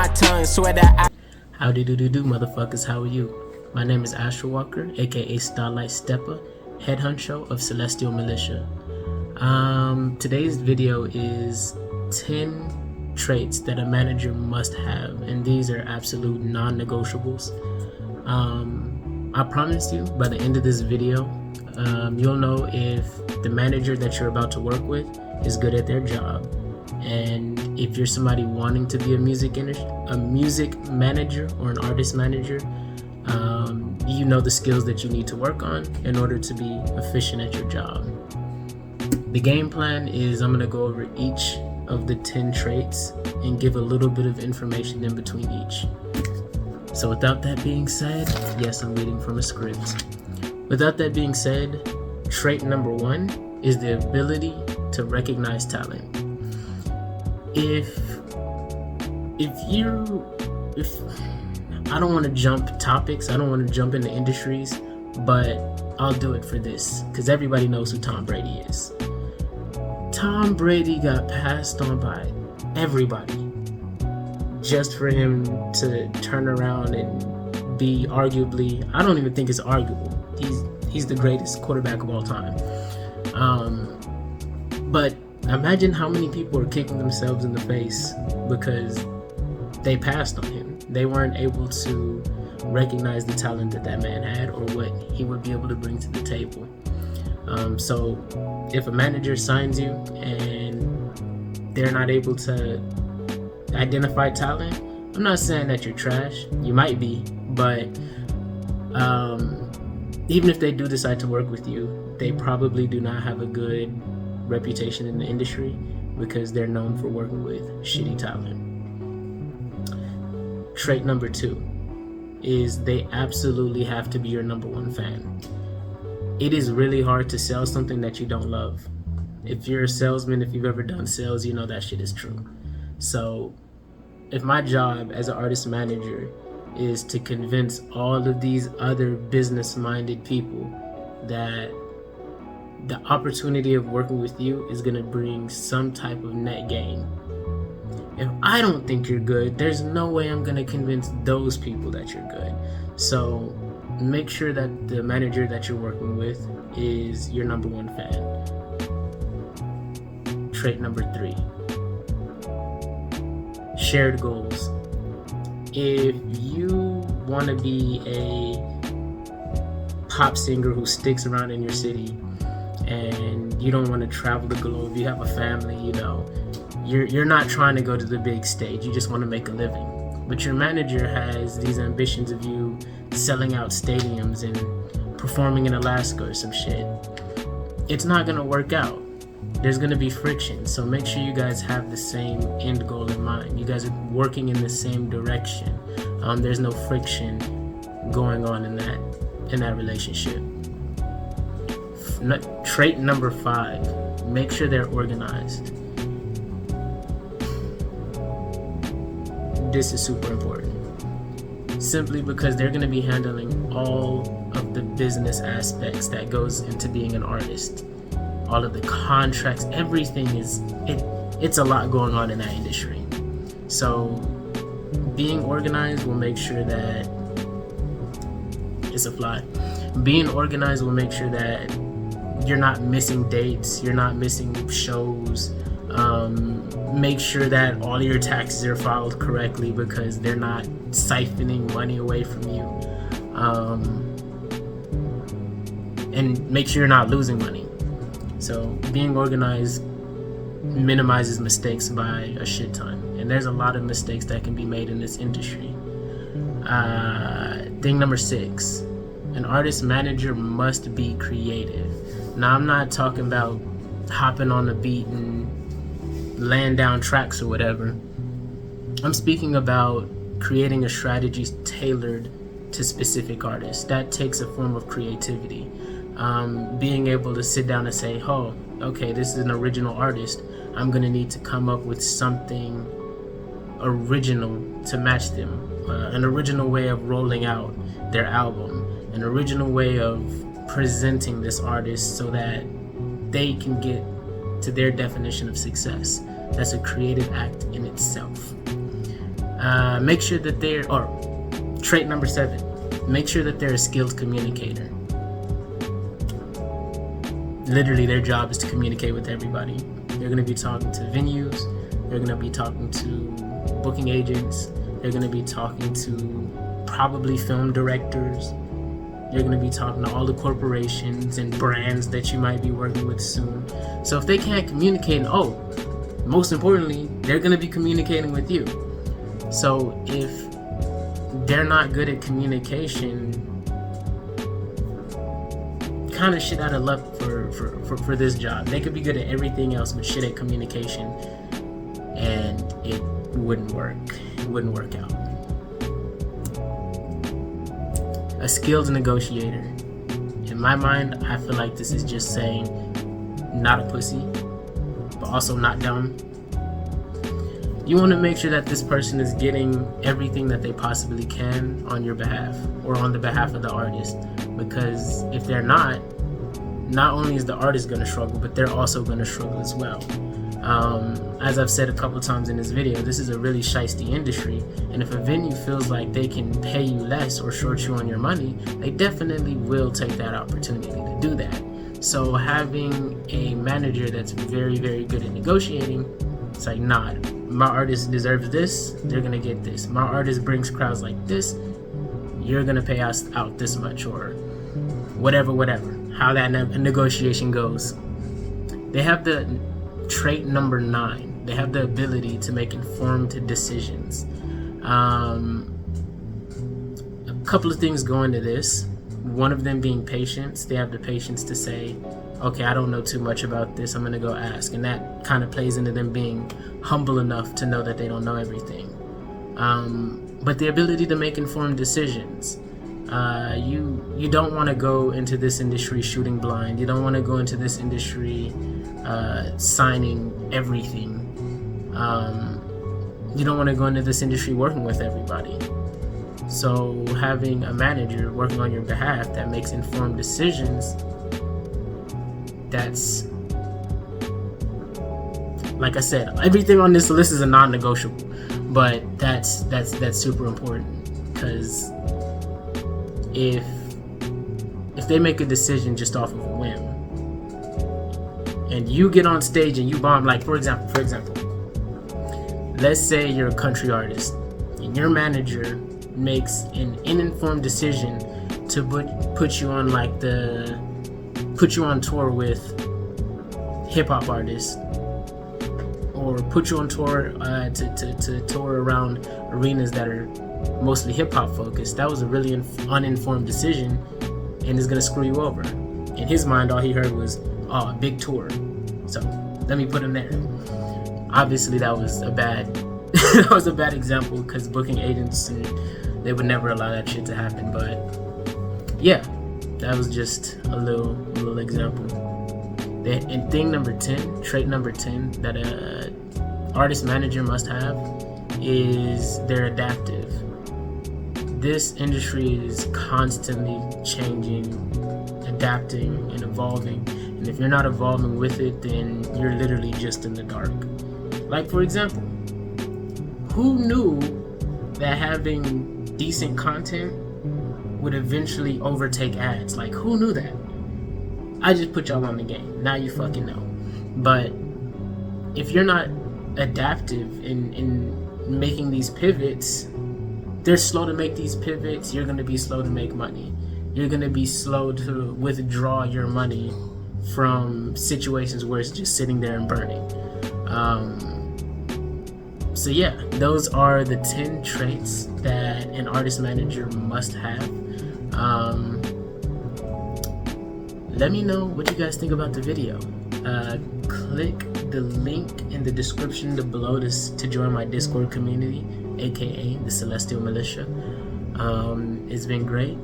my tongue, swear that I. Howdy do motherfuckers, how are you? My name is Astro Walker, aka Starlight Stepper, head honcho of Celestial Militia. Today's video is 10 traits that a manager must have, and these are absolute non-negotiables. I promise you, by the end of this video, you'll know if the manager that you're about to work with is good at their job, and if you're somebody wanting to be a music manager or an artist manager, you know the skills that you need to work on in order to be efficient at your job. The game plan is I'm going to go over each of the 10 traits and give a little bit of information in between each. So without that being said, yes, I'm reading from a script. Without that being said, trait number 1 is the ability to recognize talent. If I don't want to jump topics, I don't want to jump into industries, but I'll do it for this because everybody knows who Tom Brady is. Tom Brady got passed on by everybody just for him to turn around and be arguably, I don't even think it's arguable, he's the greatest quarterback of all time. But imagine how many people are kicking themselves in the face because they passed on him. They weren't able to recognize the talent that man had or what he would be able to bring to the table. So if a manager signs you and they're not able to identify talent, I'm not saying that you're trash. You might be, but even if they do decide to work with you, they probably do not have a good reputation in the industry because they're known for working with shitty talent. Trait number 2 is they absolutely have to be your number 1 fan. It is really hard to sell something that you don't love. If you're a salesman, if you've ever done sales, you know that shit is true. So if my job as an artist manager is to convince all of these other business-minded people that the opportunity of working with you is going to bring some type of net gain, if I don't think you're good, there's no way I'm going to convince those people that you're good. So make sure that the manager that you're working with is your number 1 fan. Trait number 3, shared goals. If you want to be a pop singer who sticks around in your city and you don't want to travel the globe, you have a family, you know, you're not trying to go to the big stage, you just want to make a living. But your manager has these ambitions of you selling out stadiums and performing in Alaska or some shit. It's not going to work out. There's going to be friction. So make sure you guys have the same end goal in mind. You guys are working in the same direction. There's no friction going on in that relationship. Trait number 5, make sure they're organized. This is super important, simply because they're going to be handling all of the business aspects that goes into being an artist. All of the contracts, everything it's a lot going on in that industry. So being organized will make sure that being organized will make sure that you're not missing dates, you're not missing shows. Make sure that all your taxes are filed correctly because they're not siphoning money away from you. And make sure you're not losing money. So being organized minimizes mistakes by a shit ton. And there's a lot of mistakes that can be made in this industry. Thing number 6, an artist manager must be creative. Now, I'm not talking about hopping on the beat and laying down tracks or whatever. I'm speaking about creating a strategy tailored to specific artists. That takes a form of creativity. Being able to sit down and say, oh, okay, this is an original artist. I'm going to need to come up with something original to match them. An original way of rolling out their album. An original way of presenting this artist so that they can get to their definition of success. That's a creative act in itself. Make sure that they're, or trait number 7, make sure that they're a skilled communicator. Literally, their job is to communicate with everybody. They're going to be talking to venues, they're going to be talking to booking agents, they're going to be talking to probably film directors, they're going to be talking to all the corporations and brands that you might be working with soon. So if they can't communicate, most importantly, they're going to be communicating with you. So if they're not good at communication, kind of shit out of luck for this job. They could be good at everything else but shit at communication, and it wouldn't work. It wouldn't work out. A skilled negotiator. In my mind, I feel like this is just saying not a pussy, but also not dumb. You want to make sure that this person is getting everything that they possibly can on your behalf or on the behalf of the artist, because if they're not only is the artist going to struggle, but they're also going to struggle as well. As I've said a couple times in this video, this is a really shiesty industry, and if a venue feels like they can pay you less or short you on your money, they definitely will take that opportunity to do that. So having a manager that's very, very good at negotiating, it's like, nah, my artist deserves this, they're gonna get this. My artist brings crowds like this, you're gonna pay us out this much, or whatever, how that negotiation goes. They have the trait number 9. They have the ability to make informed decisions. A couple of things go into this. One of them being patience. They have the patience to say, okay, I don't know too much about this, I'm gonna go ask. And that kind of plays into them being humble enough to know that they don't know everything. But the ability to make informed decisions. You don't want to go into this industry shooting blind. You don't want to go into this industry signing everything. You don't want to go into this industry working with everybody. So having a manager working on your behalf that makes informed decisions, that's, like I said, everything on this list is a non-negotiable, but that's super important, because if they make a decision just off of a whim and you get on stage and you bomb, like for example, let's say you're a country artist and your manager makes an uninformed decision to put you on tour with hip-hop artists, or put you on tour to tour around arenas that are mostly hip-hop focused. That was a really uninformed decision, and is gonna screw you over. In his mind, all he heard was, a big tour, so let me put him there. Obviously that was a bad that was a bad example, because booking agents, they would never allow that shit to happen. But yeah, that was just a little example. And thing number 10, trait number 10 that a artist manager must have is they're adaptive. This industry is constantly changing, adapting, and evolving. And if you're not evolving with it, then you're literally just in the dark. Like, for example, who knew that having decent content would eventually overtake ads? Like, who knew that? I just put y'all on the game. Now you fucking know. But if you're not adaptive in making these pivots, they're slow to make these pivots. You're going to be slow to make money. You're going to be slow to withdraw your money from situations where it's just sitting there and burning. So yeah, those are the 10 traits that an artist manager must have. Let me know what you guys think about the video. Click the link in the description below to join my Discord community, aka the Celestial Militia. It's been great,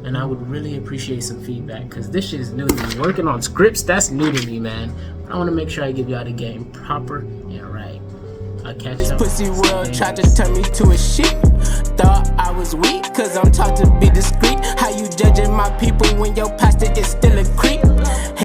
and I would really appreciate some feedback, because this shit is new to me. Working on scripts, that's new to me, man. I want to make sure I give y'all the game proper and right. I'll catch y'all. This pussy world tried to turn me to a sheep. Thought I was weak, cause I'm taught to be discreet. How you judging my people when your pastor is still a creep?